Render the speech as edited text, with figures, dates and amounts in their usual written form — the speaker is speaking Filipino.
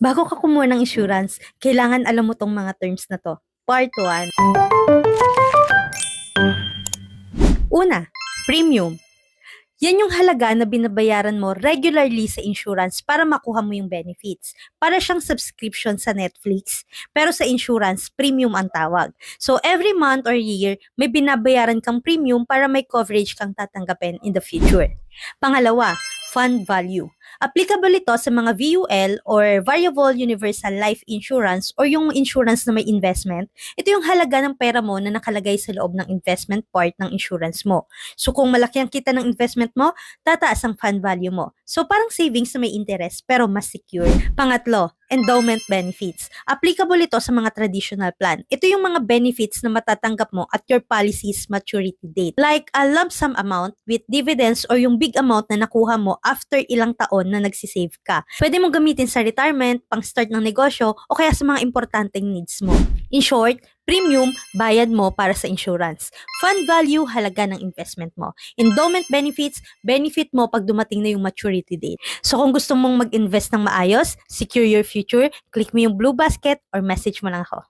Bago ka kumuha ng insurance, kailangan alam mo tong mga terms na to. Part 1. Una, premium. Yan yung halaga na binabayaran mo regularly sa insurance para makuha mo yung benefits. Para siyang subscription sa Netflix, pero sa insurance, premium ang tawag. So every month or year, may binabayaran kang premium para may coverage kang tatanggapin in the future. Pangalawa, fund value. Applicable ito sa mga VUL or Variable Universal Life Insurance or yung insurance na may investment. Ito yung halaga ng pera mo na nakalagay sa loob ng investment part ng insurance mo. So kung malaki ang kita ng investment mo, tataas ang fund value mo. So parang savings na may interest pero mas secure. Pangatlo, endowment benefits. Applicable ito sa mga traditional plan. Ito yung mga benefits na matatanggap mo at your policy's maturity date. Like a lump sum amount with dividends or yung big amount na nakuha mo after ilang taon na nagsisave ka. Pwede mong gamitin sa retirement, pang start ng negosyo, o kaya sa mga importanteng needs mo. In short, premium, bayad mo para sa insurance. Fund value, halaga ng investment mo. Endowment benefits, benefit mo pag dumating na yung maturity date. So kung gusto mong mag-invest ng maayos, secure your future, click mo yung blue basket or message mo lang ako.